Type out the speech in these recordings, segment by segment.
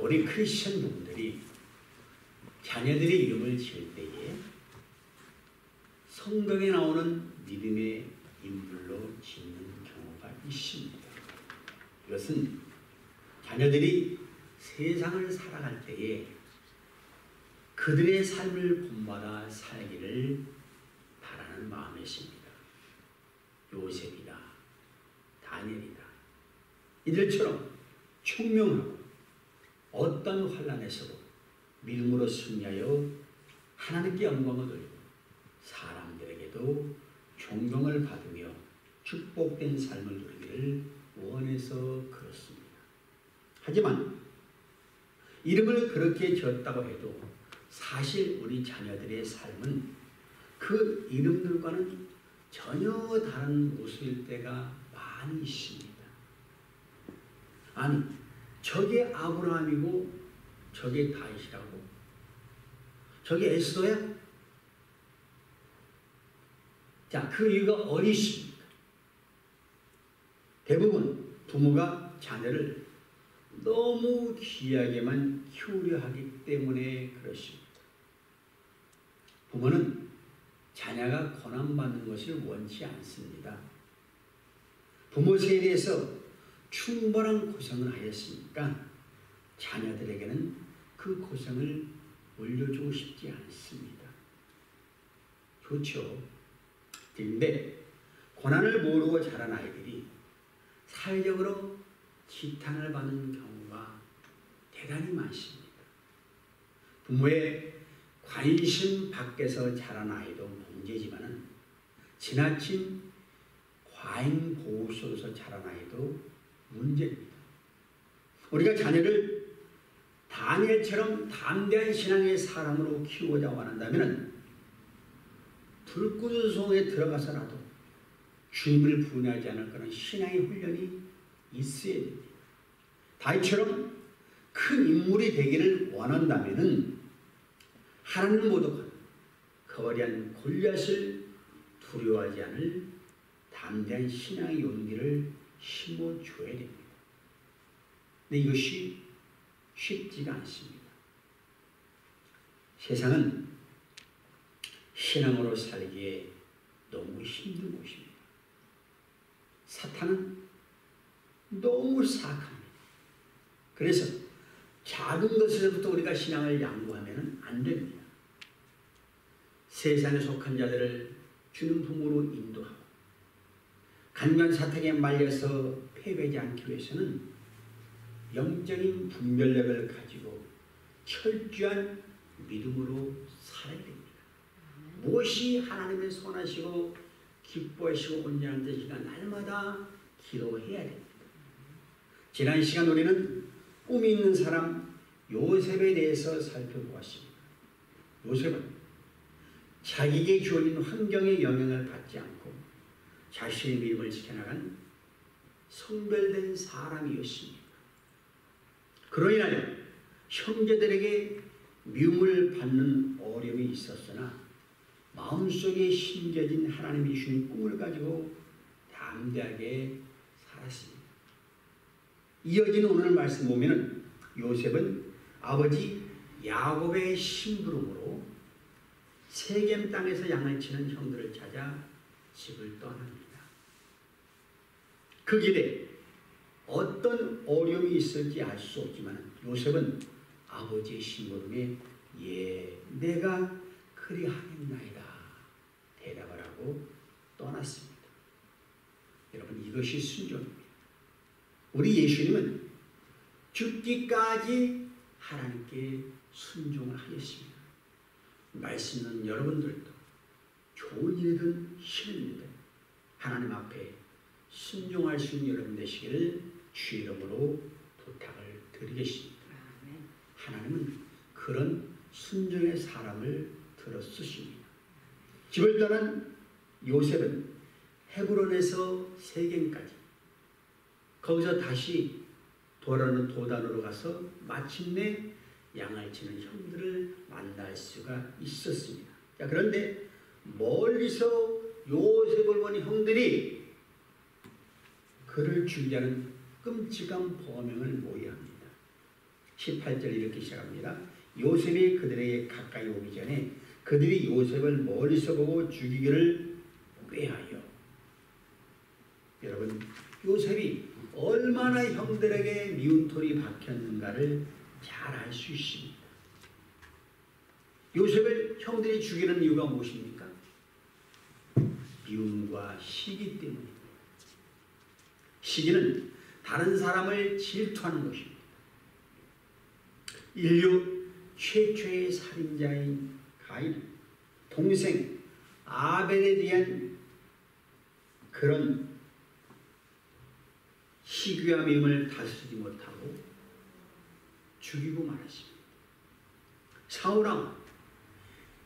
우리 크리스천 분들이 자녀들의 이름을 지을 때에 성경에 나오는 믿음의 인물로 짓는 경우가 있습니다. 이것은 자녀들이 세상을 살아갈 때에 그들의 삶을 본받아 살기를 바라는 마음이십니다. 요셉이다, 다니엘이다, 이들처럼 총명하고 어떤 환난에서도 믿음으로 승리하여 하나님께 영광을 돌리고 사람들에게도 존경을 받으며 축복된 삶을 누리기를 원해서 그렇습니다. 하지만 이름을 그렇게 지었다고 해도 사실 우리 자녀들의 삶은 그 이름들과는 전혀 다른 모습일 때가 많이 있습니다. 아니, 저게 아브라함이고 저게 다윗이라고? 저게 에스더야? 자, 그 이유가 어디 있습니까? 대부분 부모가 자녀를 너무 귀하게만 키우려 하기 때문에 그렇습니다. 부모는 자녀가 고난받는 것을 원치 않습니다. 부모 세대에서 충분한 고생을 하였으니까 자녀들에게는 그 고생을 물려주고 싶지 않습니다. 좋죠. 그런데 고난을 모르고 자란 아이들이 사회적으로 지탄을 받는 경우가 대단히 많습니다. 부모의 관심 밖에서 자란 아이도 문제지만은 지나친 과잉 보호 속에서 자란 아이도 문제입니다. 우리가 자녀를 다니엘처럼 담대한 신앙의 사람으로 키우고자 원한다면 불구조성에 들어가서라도 주님을 분하지 않을 그런 신앙의 훈련이 있어야 됩니다. 다윗처럼 큰 인물이 되기를 원한다면 하나님 모독한 거리한 골리앗을 두려워하지 않을 담대한 신앙의 용기를 심어줘야 됩니다. 근데 이것이 쉽지가 않습니다. 세상은 신앙으로 살기에 너무 힘든 곳입니다. 사탄은 너무 사악합니다. 그래서 작은 것에서부터 우리가 신앙을 양보하면 안 됩니다. 세상에 속한 자들을 주는 부모로 인도하고 간관 사탕에 말려서 패배하지 않기 위해서는 영적인 분별력을 가지고 철저한 믿음으로 살아야 됩니다. 무엇이 하나님의 선하시고 기뻐하시고 온전한 뜻이가 날마다 기도해야 됩니다. 지난 시간 우리는 꿈이 있는 사람 요셉에 대해서 살펴보았습니다. 요셉은 자기에게 주어진 환경의 영향을 받지 않고 자신의 믿음을 지켜나간 성별된 사람이었습니다. 그로 인하여 형제들에게 미움을 받는 어려움이 있었으나 마음속에 심겨진 하나님이 주신 꿈을 가지고 담대하게 살았습니다. 이어지는 오늘 말씀 보면은 요셉은 아버지 야곱의 심부름으로 세겜 땅에서 양을 치는 형들을 찾아 집을 떠납니다. 그 길에 어떤 어려움이 있을지 알 수 없지만 요셉은 아버지의 심부름에 내가 그리하겠나이다 대답을 하고 떠났습니다. 여러분, 이것이 순종입니다. 우리 예수님은 죽기까지 하나님께 순종을 하겠습니다. 말씀은 여러분들도 좋은 일이든 싫은 일이든 하나님 앞에 순종할 수 있는 여러분 되시기를 주 이름으로 부탁을 드리겠습니다. 하나님은 그런 순종의 사람을 들어 쓰십니다. 집을 떠난 요셉은 헤브론에서 세겜까지 거기서 다시 돌아오는 도단으로 가서 마침내 양을 치는 형들을 만날 수가 있었습니다. 자, 그런데 멀리서 요셉을 본 형들이 그를 죽이려는 끔찍한 범행을 모의합니다. 18절 이렇게 시작합니다. 요셉이 그들에게 가까이 오기 전에 그들이 요셉을 멀리서 보고 죽이기를 꾀하여. 여러분, 요셉이 얼마나 형들에게 미운 털이 박혔는가를 잘 알 수 있습니다. 요셉을 형들이 죽이는 이유가 무엇입니까? 미움과 시기 때문입니다. 시기는 다른 사람을 질투하는 것입니다. 인류 최초의 살인자인 가인, 동생 아벨에 대한 그런 시기와 미움을 다스리지 못하고 죽이고 말았습니다. 사울왕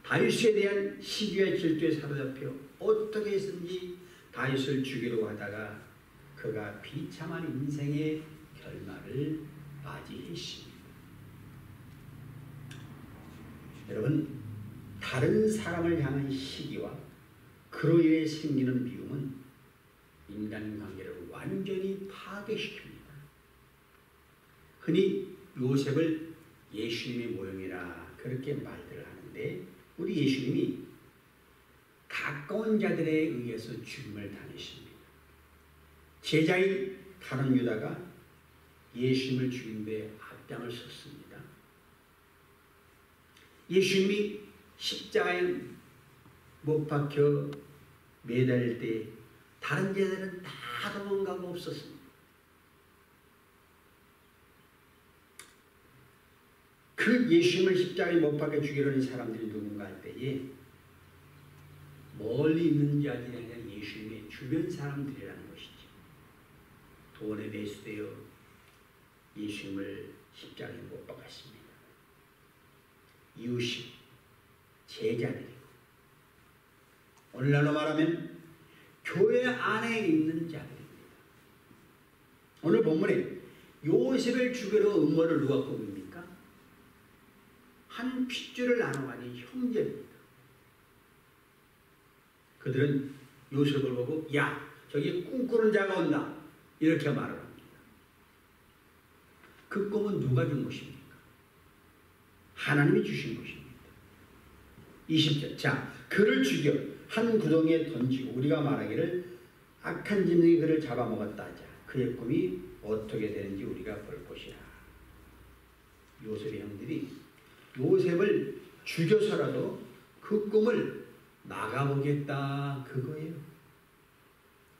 다윗에 대한 시기와 질투에 사로잡혀 어떻게 해서든지 다윗을 죽이려고 하다가 그가 비참한 인생의 결말을 맞이했습니다. 여러분, 다른 사람을 향한 시기와 그로 인해 생기는 미움은 인간관계를 완전히 파괴시킵니다. 흔히 요셉을 예수님의 모형이라 그렇게 말들을 하는데, 우리 예수님이 가까운 자들에 의해서 죽임을 당하십니다. 제자인 가룟 유다가 예수님을 죽인 데 앞장을 섰습니다. 예수님이 십자가에 못 박혀 매달릴 때 다른 제자들은 다 도망가고 없었습니다. 그 예수님을 십자가에 못 박혀 죽이려는 사람들이 누군가 할 때에 멀리 있는 자들이 아니라 예수님의 주변 사람들이라는 것이죠. 돈에 매수되어 예수님을 십자가에 못 박았습니다. 이웃이 제자들이고, 오늘날로 말하면 교회 안에 있는 자들입니다. 오늘 본문에 요셉을 죽이러 음모를 누가 꾸밉니까? 한 핏줄을 나눠가는 형제입니다. 그들은 요셉을 보고 야, 저기 꿈꾸는 자가 온다 이렇게 말을 합니다. 그 꿈은 누가 준 것입니까? 하나님이 주신 것입니다. 20절, 자, 그를 죽여 한 구덩이에 던지고 우리가 말하기를 악한 짐승이 그를 잡아먹었다 하자. 그의 꿈이 어떻게 되는지 우리가 볼 것이라. 요셉의 형들이 요셉을 죽여서라도 그 꿈을 막아보겠다 그거예요.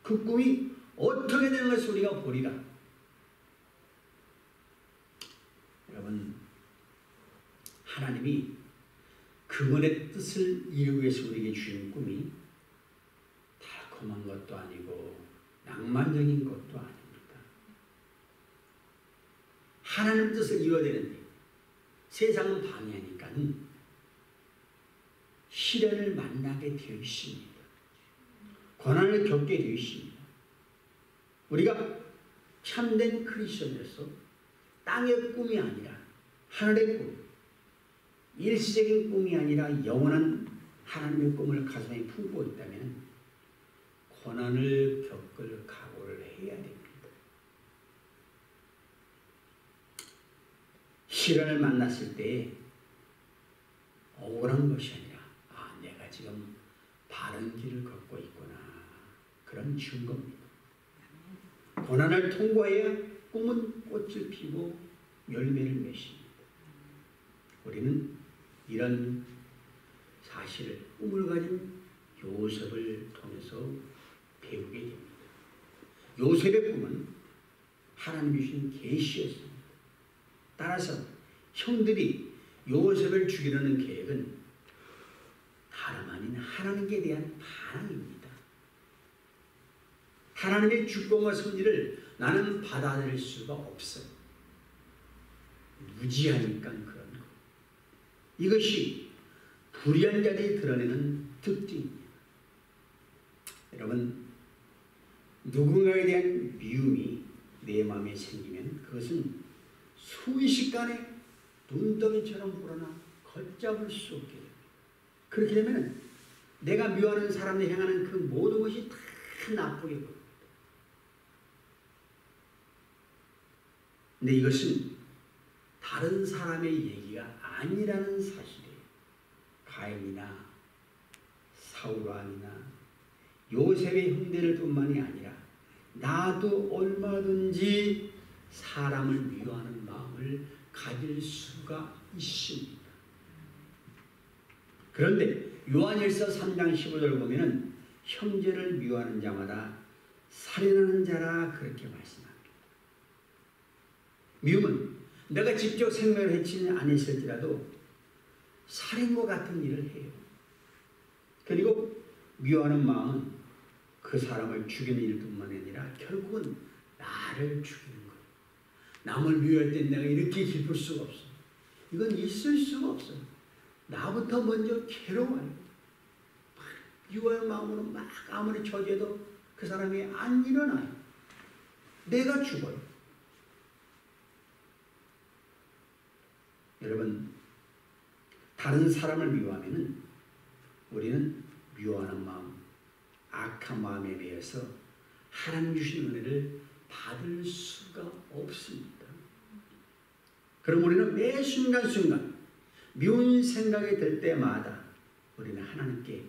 그 꿈이 어떻게 되는 것을 우리가 보리라. 여러분, 하나님이 그분의 뜻을 이루기 위해서 우리에게 주신 꿈이 달콤한 것도 아니고 낭만적인 것도 아닙니다. 하나님 뜻을 이루어야 되는데 세상은 방해하니까 시련을 만나게 되어 있습니다. 고난을 겪게 되어 있습니다. 우리가 참된 크리스천으로서 땅의 꿈이 아니라 하늘의 꿈, 일시적인 꿈이 아니라 영원한 하나님의 꿈을 가슴에 품고 있다면 고난을 겪을 각오를 해야 됩니다. 시련을 만났을 때 억울한 것이 아니라 내가 지금 바른 길을 걷고 있구나, 그런 증거입니다. 고난을 통과해야 꿈은 꽃을 피고 열매를 맺습니다. 우리는 이런 사실을, 꿈을 가진 요셉을 통해서 배우게 됩니다. 요셉의 꿈은 하나님이 주신 계시였습니다. 따라서 형들이 요셉을 죽이려는 계획은 다름 아닌 하나님께 대한 반항입니다. 하나님의 축복과 섭리를 나는 받아들일 수가 없어요. 무지하니까 그런 거. 이것이 불의한 자들이 드러내는 특징입니다. 여러분, 누군가에 대한 미움이 내 마음에 생기면 그것은 순식간에 눈덩이처럼 불어나 걷잡을 수 없게 됩니다. 그렇게 되면 내가 미워하는 사람을 향하는 그 모든 것이 다 나쁘게 보입니다. 근데 이것은 다른 사람의 얘기가 아니라는 사실이에요. 가인이나 사울왕이나 요셉의 형제들 뿐만이 아니라 나도 얼마든지 사람을 미워하는 마음을 가질 수가 있습니다. 그런데 요한일서 3장 15절을 보면은 형제를 미워하는 자마다 살인하는 자라 그렇게 말씀합니다. 미움은 내가 직접 생명을 해치지 않았을지라도 살인과 같은 일을 해요. 그리고 미워하는 마음은 그 사람을 죽이는 일뿐만 아니라 결국은 나를 죽이는 거예요. 남을 미워할 때 내가 이렇게 기쁠 수가 없어. 이건 있을 수가 없어요. 나부터 먼저 괴로워요. 미워할 마음으로 막 아무리 저주해도 그 사람이 안 일어나요. 내가 죽어요. 여러분, 다른 사람을 미워하면 우리는 미워하는 마음, 악한 마음에 매여서 하나님 주신 은혜를 받을 수가 없습니다. 그럼 우리는 매 순간순간 미운 생각이 들 때마다 우리는 하나님께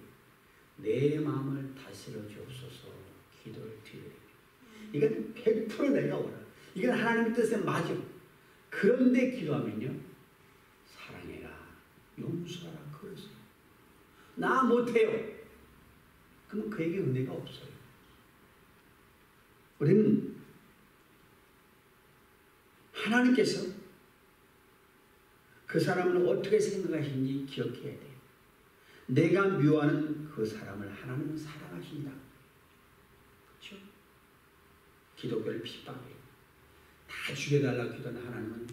내 마음을 다스려 주옵소서 기도를 드려야 됩니다. 이건 100% 내가 원하. 이건 하나님의 뜻에 맞아. 그런데 기도하면요, 사랑해라, 용서하라 그러세요. 나 못해요. 그럼 그에게 은혜가 없어요. 우리는 하나님께서 그 사람을 어떻게 생각하시는지 기억해야 돼요. 내가 미워하는 그 사람을 하나님은 사랑하신다. 그렇죠? 기독교를 핍박해요. 다 죽여달라고 기도하는 하나님은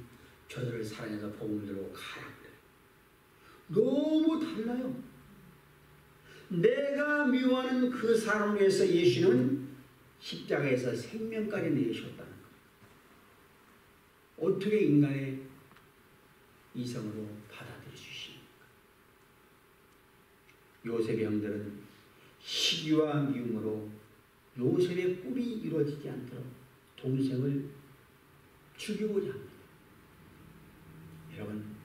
저들을 사랑해서 복음을 들고 가라 그래요. 너무 달라요. 내가 미워하는 그 사람을 위해서 예수는 십자가에서 생명까지 내주셨다는 거예요. 어떻게 인간의 이성으로 받아들일 수 있습니까? 요셉의 형들은 시기와 미움으로 요셉의 꿈이 이루어지지 않도록 동생을 죽이고자 합니다. 여러분,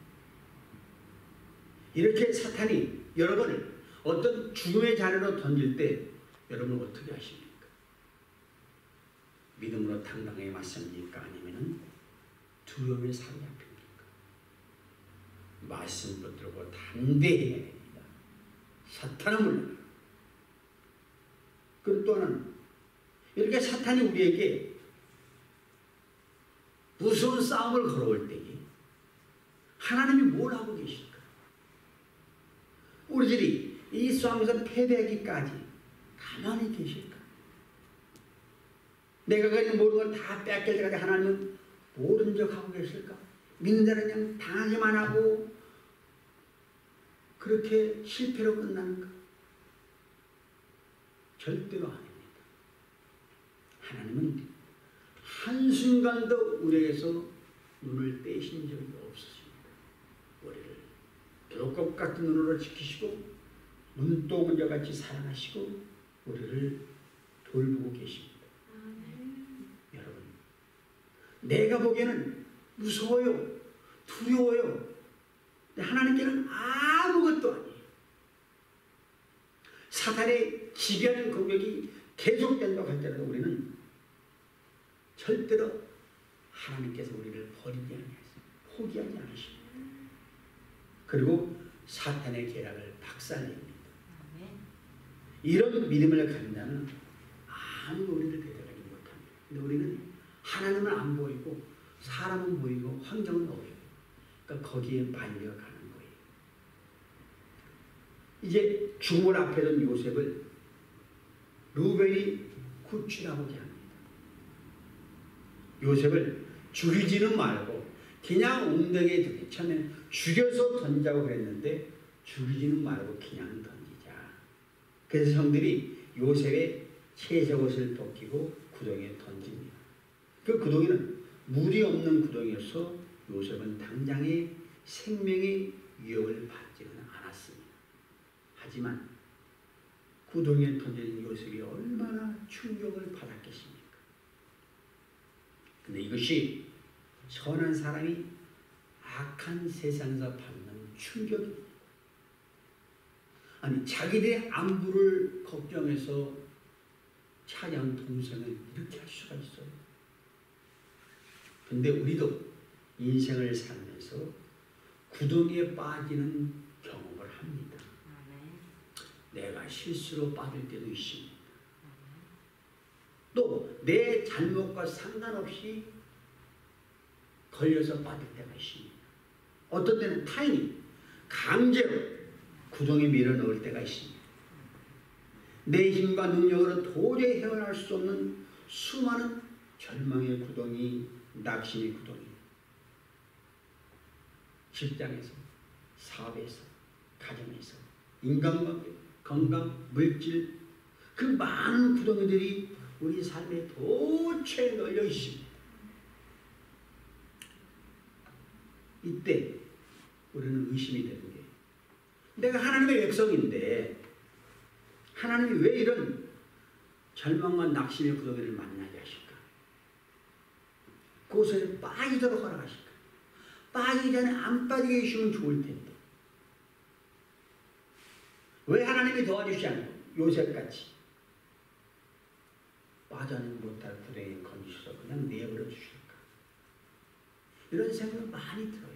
이렇게 사탄이 여러분을 어떤 죽음의 자리로 던질 때 여러분은 어떻게 하십니까? 믿음으로 당당하게 맞습니까? 아니면 두려움에 사로잡힙니까? 말씀 붙들고 담대해야 됩니다. 사탄은 물러나요. 그럼 또 하나는 이렇게 사탄이 우리에게 무서운 싸움을 걸어올 때에 하나님이 뭘 하고 계실까? 우리들이 이 싸움에서 패배하기까지 가만히 계실까? 내가 가진 모든 걸 다 뺏길 때까지 하나님은 모른 척 하고 계실까? 믿는 자는 그냥 당하기만 하고 그렇게 실패로 끝나는가? 절대로 아닙니다. 하나님은 한순간도 우리에게서 눈을 떼신 적이 없으십니다. 우리를 벼룩 같은 눈으로 지키시고 눈동자 같이 사랑하시고 우리를 돌보고 계십니다. 여러분, 내가 보기에는 무서워요. 두려워요. 근데 하나님께는 아무것도 아니에요. 사탄의 지변 공격이 계속된다고 할때라도 우리는 절대로 하나님께서 우리를 버리지 않으셨어요. 포기하지 않으십니다. 그리고 사탄의 계략을 박살냅니다. 이런 믿음을 가진 자는 아무도 우리를 대적하지 못합니다. 근데 우리는 하나님은 안 보이고 사람은 보이고 환경은 보이고 그러니까 거기에 말려가는 거예요. 이제 죽음을 앞에 둔 요셉을 루벤이 구출하고자 합니다. 요셉을 죽이지는 말고 그냥 웅덩이에 던져. 처음에 죽여서 던지자고 그랬는데 죽이지는 말고 그냥 던지자. 그래서 형들이 요셉의 채색옷을 벗기고 구덩이에 던집니다. 그 구덩이는 물이 없는 구덩이여서 요셉은 당장의 생명의 위협을 받지는 않았습니다. 하지만 구덩이에 던진 요셉이 얼마나 충격을 받았겠습니까? 근데 이것이 선한 사람이 악한 세상에서 받는 충격입니다. 아니 자기들의 안부를 걱정해서 차양 동생을 이렇게 할 수가 있어요. 근데 우리도 인생을 살면서 구덩이에 빠지는 경험을 합니다. 내가 실수로 빠질 때도 있습니다. 또 내 잘못과 상관없이 걸려서 빠질 때가 있습니다. 어떤 때는 타인이 강제로 구덩이에 밀어넣을 때가 있습니다. 내 힘과 능력으로 도저히 헤어날 수 없는 수많은 절망의 구덩이, 낙심의 구덩이, 직장에서, 사업에서, 가정에서, 인간관계, 건강, 물질, 그 많은 구덩이들이 우리 삶에 도처에 널려 있습니다. 이때 우리는 의심이 되는 게, 내가 하나님의 백성인데 하나님이 왜 이런 절망과 낙심의 구덩이를 만나게 하실까? 그곳에 빠지도록 허락하실까? 빠지기 전에 안 빠지게 해주시면 좋을 텐데 왜 하나님이 도와주시지 않고 요셉같이 빠져나오지 못할 구덩이에 건지셔서 그냥 내버려 주실까? 이런 생각 많이 들어요.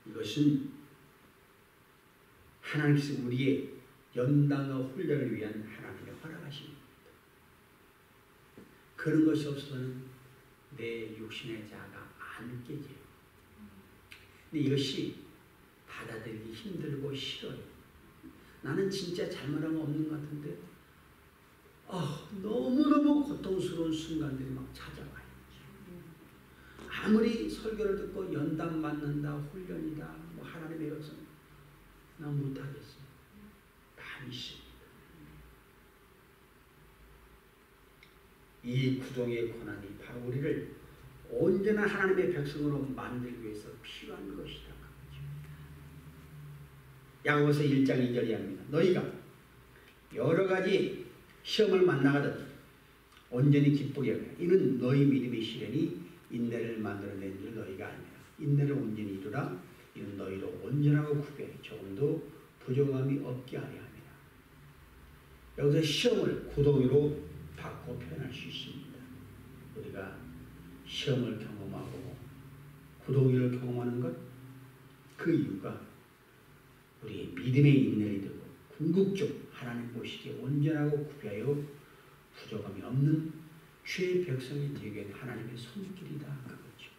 이것은 하나님께서 우리의 연단과 훈련을 위한 하나님의 허락하십니다. 그런 것이 없어서는 내 육신의 자아가 안 깨져요. 근데 이것이 받아들이기 힘들고 싫어요. 나는 진짜 잘못한 거 없는 것 같은데 너무너무 고통스러운 순간들이 막 찾아와요. 아무리 설교를 듣고 연단 받는다, 훈련이다, 뭐 하나님의 역사, 난 못하겠어요. 많이 있습니다. 이 구덩이의 고난이 바로 우리를 언제나 하나님의 백성으로 만들기 위해서 필요한 것이다. 야고보서 1장 2절에 합니다. 너희가 여러 가지 시험을 만나거든 온전히 기쁘게 하라. 이는 너희 믿음의 시련이 인내를 만들어낸 줄 너희가 아니라. 인내를 온전히 이루라. 이는 너희로 온전하고 구별해 조금도 부족함이 없게 하려 함이라. 여기서 시험을 구덩이로 바꿔 표현할 수 있습니다. 우리가 시험을 경험하고 구덩이를 경험하는 것, 그 이유가 우리의 믿음의 인내를 두고 궁극적으로 하나님 보시기에 온전하고 구별하여 부족함이 없는 주의 백성이 되게 된 하나님의 손길이다. 그거죠.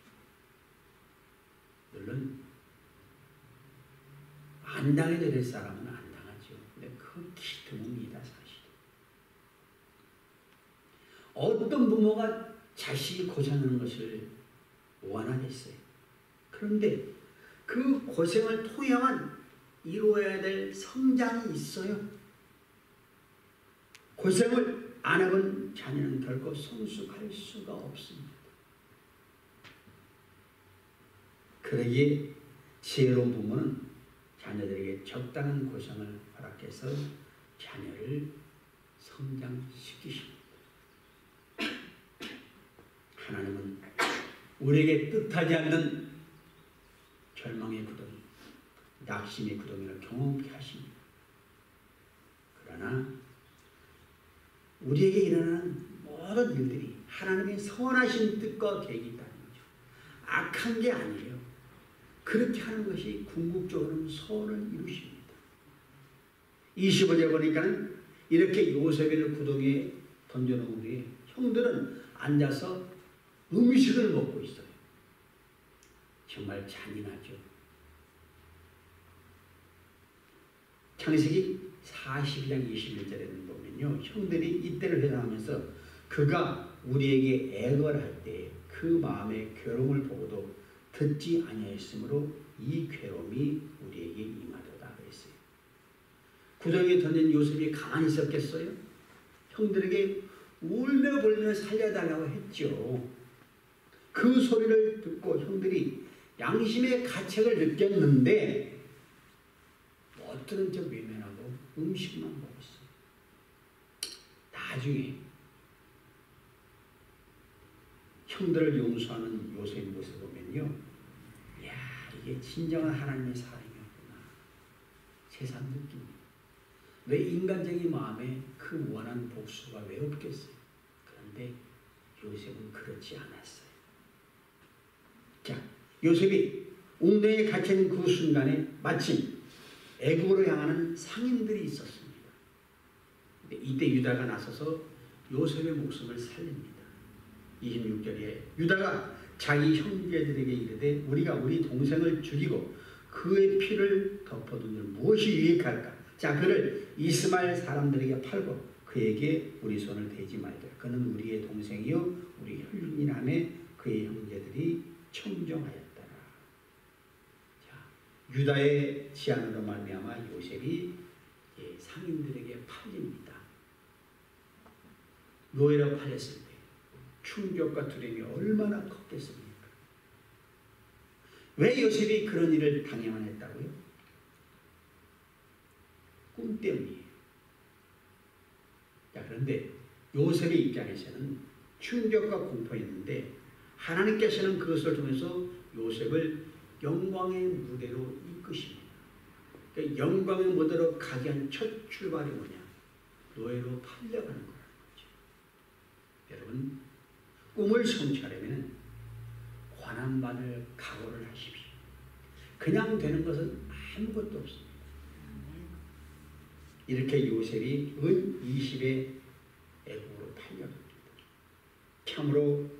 물론 안 당해도 될 사람은 안 당하죠. 근데 극히 드뭅니다. 사실. 어떤 부모가 자식이 고생하는 것을 원하겠어요. 그런데 그 고생을 통해야만 이루어야 될 성장이 있어요. 고생을 안 해본 자녀는 결코 성숙할 수가 없습니다. 그러기에 지혜로운 부모는 자녀들에게 적당한 고생을 허락해서 자녀를 성장시키십니다. 하나님은 우리에게 뜻하지 않는 절망의 구덩이, 낙심의 구덩이를 경험케 하십니다. 그러나 우리에게 일어나는 모든 일들이 하나님의 선하신 뜻과 계획이 있다는 거죠. 악한 게 아니에요. 그렇게 하는 것이 궁극적으로는 선을 이루십니다. 25절 보니까는 이렇게 요셉을 구덩이에 던져놓은 후에 형들은 앉아서 음식을 먹고 있어요. 정말 잔인하죠. 창세기 42장 21절에는 보면요, 형들이 이때를 회상하면서 그가 우리에게 애걸할 때 그 마음의 괴로움을 보고도 듣지 아니하였으므로 이 괴로움이 우리에게 임하도다 그랬어요. 구덩이에 던진 요셉이 가만히 있었겠어요? 형들에게 울며 불며 살려달라고 했죠. 그 소리를 듣고 형들이 양심의 가책을 느꼈는데 못 들은 척 외면하고 음식만 먹었어요. 나중에 형들을 용서하는 요셉의 모습을 보면요, 이야, 이게 진정한 하나님의 사랑이었구나. 세상 느낍니다. 왜 인간적인 마음에 그 원한 복수가 왜 없겠어요? 그런데 요셉은 그렇지 않았어요. 자, 요셉이 웅덩이에 갇혀있는 그 순간에 마침 애굽으로 향하는 상인들이 있었습니다. 이때 유다가 나서서 요셉의 목숨을 살립니다. 26절에 유다가 자기 형제들에게 이르되 우리가 우리 동생을 죽이고 그의 피를 덮어둔들 무엇이 유익할까? 자, 그를 이스마엘 사람들에게 팔고 그에게 우리 손을 대지 말자. 그는 우리의 동생이요 우리 혈육이라며 그의 형제들이 청정하였더라. 자, 유다의 제안으로 말미암아 요셉이 상인들에게 팔립니다. 노예로 팔렸을 때 충격과 두려움이 얼마나 컸겠습니까? 왜 요셉이 그런 일을 당해만 했다고요? 꿈 때문이에요. 자, 그런데 요셉의 입장에서는 충격과 공포였는데 하나님께서는 그것을 통해서 요셉을 영광의 무대로 이끄십니다. 그러니까 영광의 무대로 가기 위한 첫 출발이 뭐냐? 노예로 팔려가는 거라는 거죠. 여러분, 꿈을 성취하려면 고난받을 각오를 하십시오. 그냥 되는 것은 아무것도 없습니다. 이렇게 요셉이 은 20의 애국으로 팔려갑니다. 참으로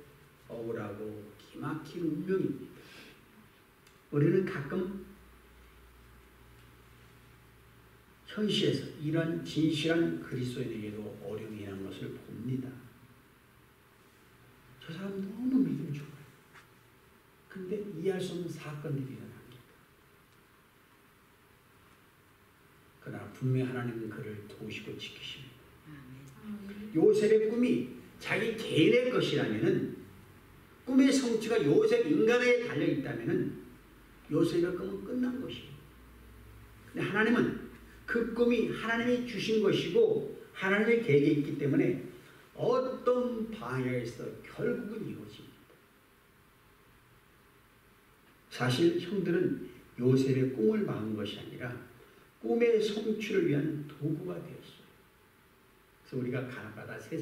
억울하고 기막힌 운명입니다. 우리는 가끔 현실에서 이런 진실한 그리스도인에게도 어려움이 일어나는 것을 봅니다. 저 사람 너무 믿음 좋아요. 근데 이해할 수 없는 사건들이 일어납니다. 그러나 분명히 하나님은 그를 도우시고 지키십니다. 요셉의 꿈이 자기 개인의 것이라면은 꿈의 성취가 요셉 인간에 달려있다면은 요셉의 꿈은 끝난 것이에요. 근데 하나님은 그 꿈이 하나님이 주신 것이고 하나님의 계획이 있기 때문에 어떤 방향에서 결국은 이루어집니다. 사실 형들은 요셉의 꿈을 막은 것이 아니라 꿈의 성취를 위한 도구가 되었어요. 그래서 우리가 가나마다 세상